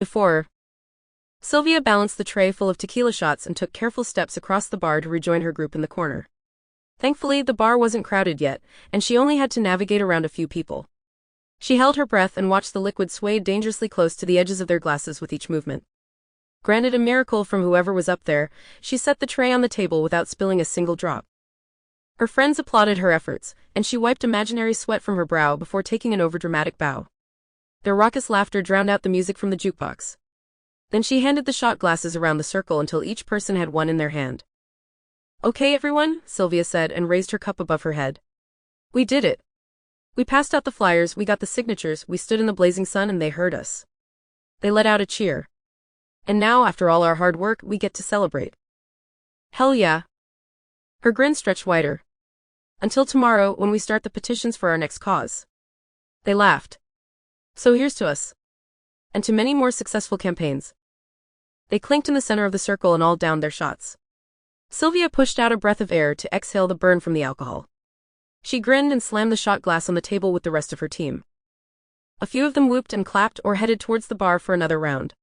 Before, Sylvia balanced the tray full of tequila shots and took careful steps across the bar to rejoin her group in the corner. Thankfully, the bar wasn't crowded yet, and she only had to navigate around a few people. She held her breath and watched the liquid sway dangerously close to the edges of their glasses with each movement. Granted a miracle from whoever was up there, she set the tray on the table without spilling a single drop. Her friends applauded her efforts, and she wiped imaginary sweat from her brow before taking an overdramatic bow. Their raucous laughter drowned out the music from the jukebox. Then she handed the shot glasses around the circle until each person had one in their hand. "Okay, everyone," Sylvia said and raised her cup above her head. "We did it. We passed out the flyers, we got the signatures, we stood in the blazing sun and they heard us." They let out a cheer. "And now, after all our hard work, we get to celebrate." "Hell yeah." Her grin stretched wider. "Until tomorrow, when we start the petitions for our next cause." They laughed. "So here's to us. And to many more successful campaigns." They clinked in the center of the circle and all downed their shots. Sylvia pushed out a breath of air to exhale the burn from the alcohol. She grinned and slammed the shot glass on the table with the rest of her team. A few of them whooped and clapped or headed towards the bar for another round.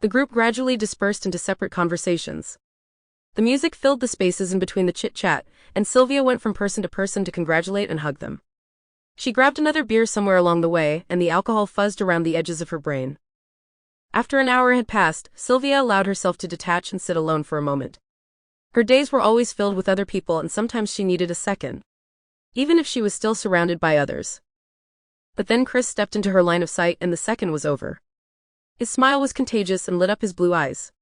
The group gradually dispersed into separate conversations. The music filled the spaces in between the chit-chat, and Sylvia went from person to person to congratulate and hug them. She grabbed another beer somewhere along the way, and the alcohol fuzzed around the edges of her brain. After an hour had passed, Sylvia allowed herself to detach and sit alone for a moment. Her days were always filled with other people and sometimes she needed a second, even if she was still surrounded by others. But then Chris stepped into her line of sight and the second was over. His smile was contagious and lit up his blue eyes.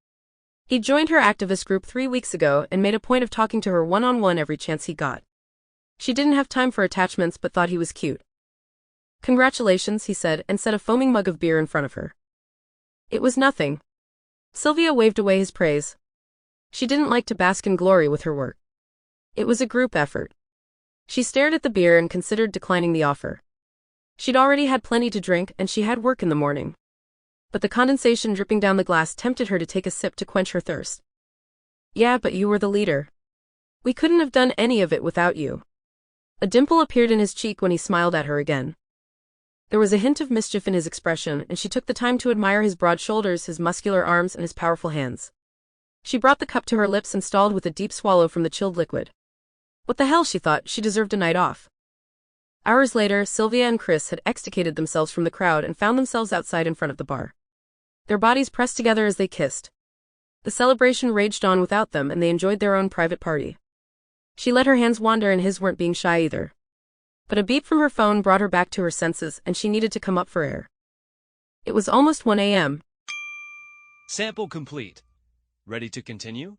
He joined her activist group 3 weeks ago and made a point of talking to her one-on-one every chance he got. She didn't have time for attachments but thought he was cute. "Congratulations," he said, and set a foaming mug of beer in front of her. "It was nothing." Sylvia waved away his praise. She didn't like to bask in glory with her work. It was a group effort. She stared at the beer and considered declining the offer. She'd already had plenty to drink and she had work in the morning. But the condensation dripping down the glass tempted her to take a sip to quench her thirst. "Yeah, but you were the leader. We couldn't have done any of it without you." A dimple appeared in his cheek when he smiled at her again. There was a hint of mischief in his expression, and she took the time to admire his broad shoulders, his muscular arms, and his powerful hands. She brought the cup to her lips and stalled with a deep swallow from the chilled liquid. What the hell, she thought, she deserved a night off. Hours later, Sylvia and Chris had extricated themselves from the crowd and found themselves outside in front of the bar. Their bodies pressed together as they kissed. The celebration raged on without them and they enjoyed their own private party. She let her hands wander and his weren't being shy either. But a beep from her phone brought her back to her senses and she needed to come up for air. It was almost 1 a.m. Sample complete. Ready to continue?